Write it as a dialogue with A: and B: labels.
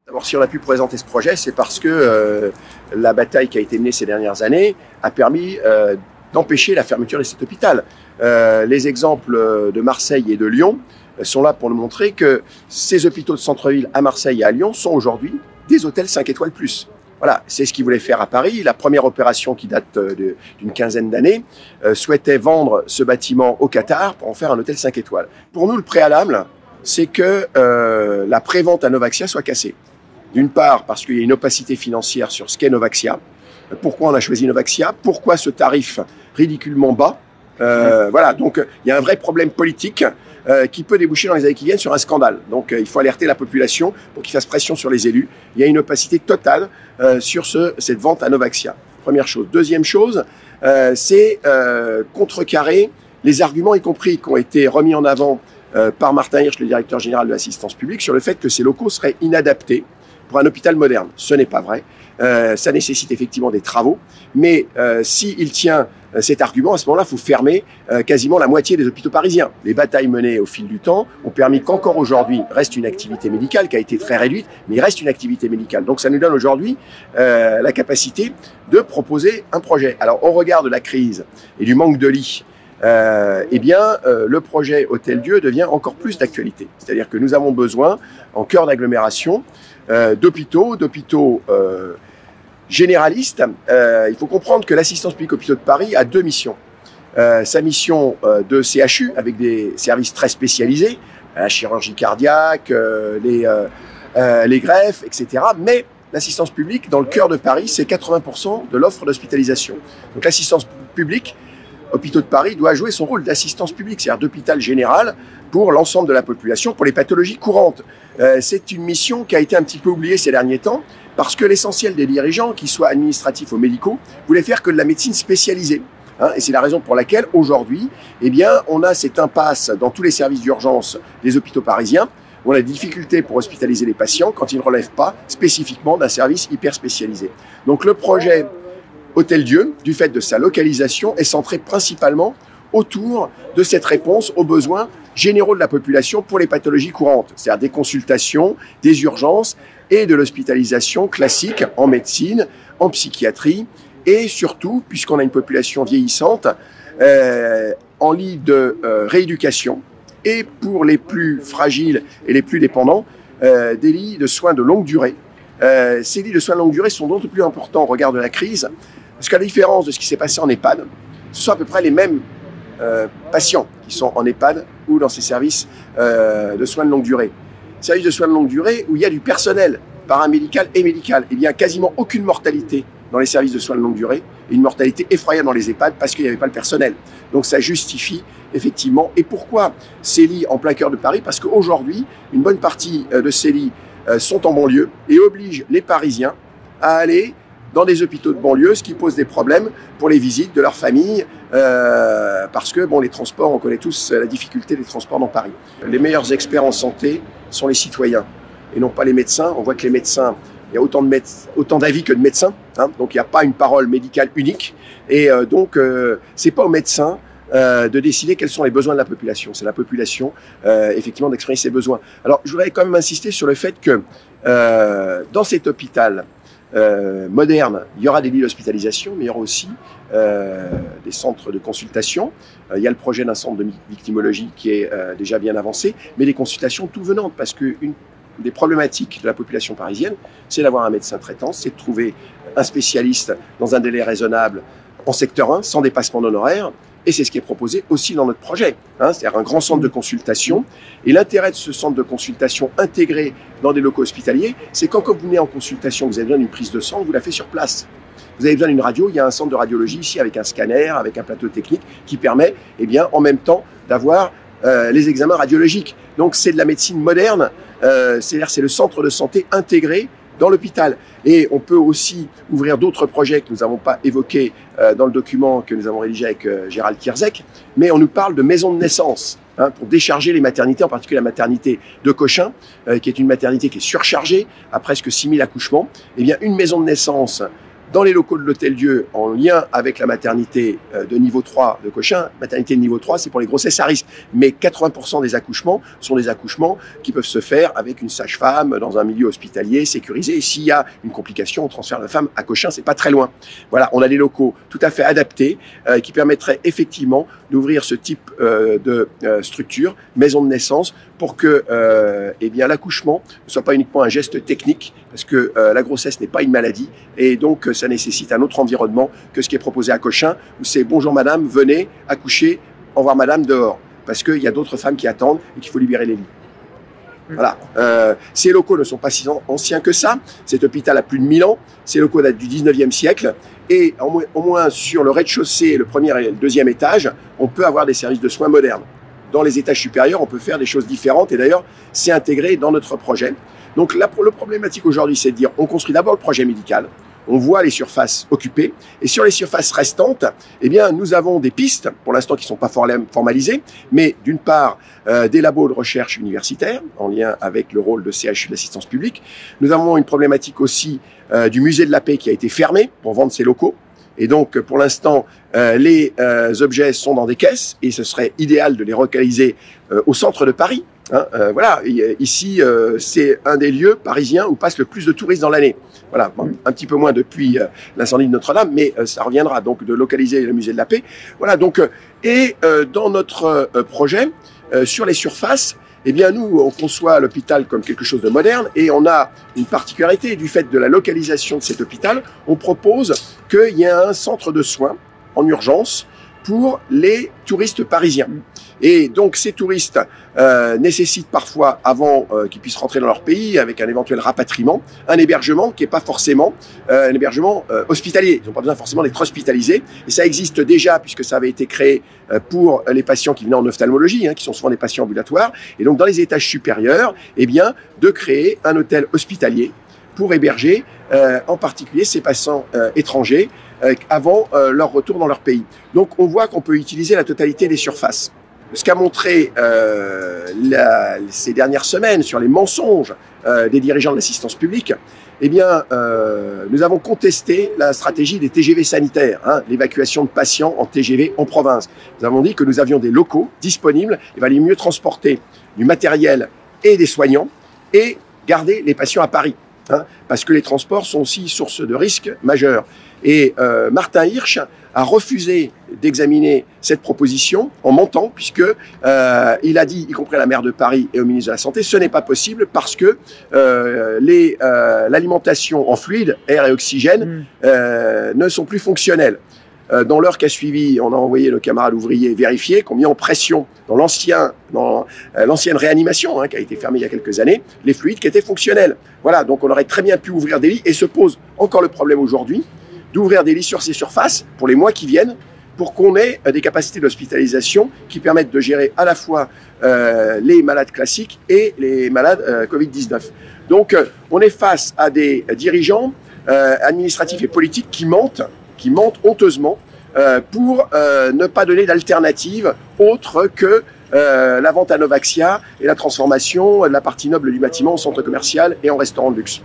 A: D'abord, si on a pu présenter ce projet, c'est parce que la bataille qui a été menée ces dernières années a permis d'empêcher la fermeture de cet hôpital. Les exemples de Marseille et de Lyon sont là pour nous montrer que ces hôpitaux de centre-ville à Marseille et à Lyon sont aujourd'hui des hôtels 5 étoiles plus. Voilà, c'est ce qu'ils voulaient faire à Paris. La première opération qui date d'une quinzaine d'années souhaitait vendre ce bâtiment au Qatar pour en faire un hôtel 5 étoiles. Pour nous, le préalable, c'est que la prévente à Novaxia soit cassée. D'une part, parce qu'il y a une opacité financière sur ce qu'est Novaxia. Pourquoi on a choisi Novaxia? Pourquoi ce tarif ridiculement bas? Voilà, donc il y a un vrai problème politique qui peut déboucher dans les années qui viennent sur un scandale. Donc il faut alerter la population pour qu'ils fassent pression sur les élus. Il y a une opacité totale sur cette vente à Novaxia. Première chose. Deuxième chose, c'est contrecarrer les arguments, y compris qui ont été remis en avant par Martin Hirsch, le directeur général de l'assistance publique, sur le fait que ces locaux seraient inadaptés pour un hôpital moderne. Ce n'est pas vrai. Ça nécessite effectivement des travaux, mais s'il tient cet argument, à ce moment-là, il faut fermer quasiment la moitié des hôpitaux parisiens. Les batailles menées au fil du temps ont permis qu'encore aujourd'hui reste une activité médicale qui a été très réduite, mais il reste une activité médicale. Donc ça nous donne aujourd'hui la capacité de proposer un projet. Alors au regard de la crise et du manque de lits, eh bien, le projet Hôtel-Dieu devient encore plus d'actualité. C'est-à-dire que nous avons besoin, en cœur d'agglomération, d'hôpitaux généralistes. Il faut comprendre que l'assistance publique hôpitaux de Paris a deux missions. Sa mission de CHU, avec des services très spécialisés, la chirurgie cardiaque, les greffes, etc. Mais l'assistance publique, dans le cœur de Paris, c'est 80% de l'offre d'hospitalisation. Donc l'assistance publique Hôpitaux de Paris doit jouer son rôle d'assistance publique, c'est-à-dire d'hôpital général pour l'ensemble de la population, pour les pathologies courantes. C'est une mission qui a été un petit peu oubliée ces derniers temps, parce que l'essentiel des dirigeants, qu'ils soient administratifs ou médicaux, voulaient faire que de la médecine spécialisée. Et c'est la raison pour laquelle, aujourd'hui, eh bien, on a cette impasse dans tous les services d'urgence des hôpitaux parisiens. On a des difficultés pour hospitaliser les patients quand ils ne relèvent pas spécifiquement d'un service hyper spécialisé. Donc le projet Hôtel-Dieu, du fait de sa localisation, est centré principalement autour de cette réponse aux besoins généraux de la population pour les pathologies courantes, c'est-à-dire des consultations, des urgences et de l'hospitalisation classique en médecine, en psychiatrie et surtout, puisqu'on a une population vieillissante, en lit de rééducation et pour les plus fragiles et les plus dépendants, des lits de soins de longue durée. Ces lits de soins de longue durée sont d'autant plus importants au regard de la crise, parce qu'à la différence de ce qui s'est passé en EHPAD, ce sont à peu près les mêmes patients qui sont en EHPAD ou dans ces services de soins de longue durée. Services de soins de longue durée où il y a du personnel paramédical et médical. Il n'y a quasiment aucune mortalité dans les services de soins de longue durée et une mortalité effroyable dans les EHPAD parce qu'il n'y avait pas le personnel. Donc ça justifie effectivement. Et pourquoi ces lits en plein cœur de Paris? Parce qu'aujourd'hui, une bonne partie de ces lits sont en banlieue et obligent les Parisiens à aller dans des hôpitaux de banlieue, ce qui pose des problèmes pour les visites de leur famille, parce que bon, les transports, on connaît tous la difficulté des transports dans Paris. Les meilleurs experts en santé sont les citoyens et non pas les médecins. On voit que les médecins, il y a autant d'avis que de médecins, donc il n'y a pas une parole médicale unique. Et donc, c'est pas aux médecins de décider quels sont les besoins de la population. C'est la population, effectivement, d'exprimer ses besoins. Alors, je voudrais quand même insister sur le fait que dans cet hôpital moderne, il y aura des lits d'hospitalisation, mais il y aura aussi des centres de consultation. Il y a le projet d'un centre de victimologie qui est déjà bien avancé, mais des consultations tout venantes, parce qu'une des problématiques de la population parisienne, c'est d'avoir un médecin traitant, c'est de trouver un spécialiste dans un délai raisonnable en secteur 1, sans dépassement d'honoraires. Et c'est ce qui est proposé aussi dans notre projet, c'est-à-dire un grand centre de consultation. Et l'intérêt de ce centre de consultation intégré dans des locaux hospitaliers, c'est quand vous venez en consultation, vous avez besoin d'une prise de sang, vous la faites sur place. Vous avez besoin d'une radio, il y a un centre de radiologie ici avec un scanner, avec un plateau technique qui permet, eh bien, en même temps, d'avoir les examens radiologiques. Donc c'est de la médecine moderne, c'est-à-dire c'est le centre de santé intégré dans l'hôpital. Et on peut aussi ouvrir d'autres projets que nous n'avons pas évoqués dans le document que nous avons rédigé avec Gérald Kierzek, mais on nous parle de maisons de naissance pour décharger les maternités, en particulier la maternité de Cochin, qui est une maternité qui est surchargée à presque 6000 accouchements. Eh bien, une maison de naissance dans les locaux de l'Hôtel-Dieu, en lien avec la maternité de niveau 3 de Cochin. Maternité de niveau 3, c'est pour les grossesses à risque. Mais 80% des accouchements sont des accouchements qui peuvent se faire avec une sage-femme dans un milieu hospitalier, sécurisé. Et s'il y a une complication, on transfère la femme à Cochin, c'est pas très loin. Voilà, on a des locaux tout à fait adaptés qui permettraient effectivement d'ouvrir ce type de structure, maison de naissance, pour que eh bien, l'accouchement ne soit pas uniquement un geste technique, parce que la grossesse n'est pas une maladie, et donc ça nécessite un autre environnement que ce qui est proposé à Cochin, où c'est « bonjour madame, venez accoucher, au revoir madame, dehors », parce qu'il y a d'autres femmes qui attendent et qu'il faut libérer les lits. Voilà. Ces locaux ne sont pas si anciens que ça. Cet hôpital a plus de 1000 ans. Ces locaux datent du 19e siècle. Et au moins sur le rez-de-chaussée, le premier et le deuxième étage, on peut avoir des services de soins modernes. Dans les étages supérieurs, on peut faire des choses différentes. Et d'ailleurs, c'est intégré dans notre projet. Donc la problématique aujourd'hui, c'est de dire, on construit d'abord le projet médical. On voit les surfaces occupées. Et sur les surfaces restantes, eh bien, nous avons des pistes, pour l'instant, qui ne sont pas formalisées, mais d'une part, des labos de recherche universitaires, en lien avec le rôle de CHU de l'assistance publique. Nous avons une problématique aussi du musée de la paix qui a été fermé pour vendre ses locaux. Et donc, pour l'instant, les objets sont dans des caisses et ce serait idéal de les relocaliser au centre de Paris. Hein, voilà, ici, c'est un des lieux parisiens où passe le plus de touristes dans l'année. Voilà, un petit peu moins depuis l'incendie de Notre-Dame, mais ça reviendra donc de localiser le musée de la paix. Voilà, donc, dans notre projet, sur les surfaces, eh bien, nous, on conçoit l'hôpital comme quelque chose de moderne et on a une particularité du fait de la localisation de cet hôpital. On propose qu'il y ait un centre de soins en urgence pour les touristes parisiens. Et donc, ces touristes nécessitent parfois, avant qu'ils puissent rentrer dans leur pays, avec un éventuel rapatriement, un hébergement qui n'est pas forcément un hébergement hospitalier. Ils n'ont pas besoin forcément d'être hospitalisés. Et ça existe déjà, puisque ça avait été créé pour les patients qui venaient en ophtalmologie, hein, qui sont souvent des patients ambulatoires. Et donc, dans les étages supérieurs, eh bien, de créer un hôtel hospitalier pour héberger en particulier ces patients étrangers avant leur retour dans leur pays. Donc, on voit qu'on peut utiliser la totalité des surfaces. Ce qu'a montré ces dernières semaines sur les mensonges des dirigeants de l'assistance publique, eh bien, nous avons contesté la stratégie des TGV sanitaires, hein, l'évacuation de patients en TGV en province. Nous avons dit que nous avions des locaux disponibles, il valait mieux transporter du matériel et des soignants et garder les patients à Paris. Hein, parce que les transports sont aussi source de risques majeurs. Et Martin Hirsch a refusé d'examiner cette proposition en mentant, puisque il a dit, y compris à la maire de Paris et au ministre de la Santé, ce n'est pas possible parce que l'alimentation en fluide, air et oxygène, ne sont plus fonctionnelles. Dans l'heure qui a suivi, on a envoyé nos camarades ouvriers vérifier, qui ont mis en pression dans l'ancienne réanimation, hein, qui a été fermée il y a quelques années, les fluides qui étaient fonctionnels. Voilà, donc on aurait très bien pu ouvrir des lits, et se pose encore le problème aujourd'hui d'ouvrir des lits sur ces surfaces pour les mois qui viennent, pour qu'on ait des capacités d'hospitalisation qui permettent de gérer à la fois les malades classiques et les malades Covid-19. Donc on est face à des dirigeants administratifs et politiques qui mentent honteusement pour ne pas donner d'alternative autre que la vente à Novaxia et la transformation de la partie noble du bâtiment en centre commercial et en restaurant de luxe.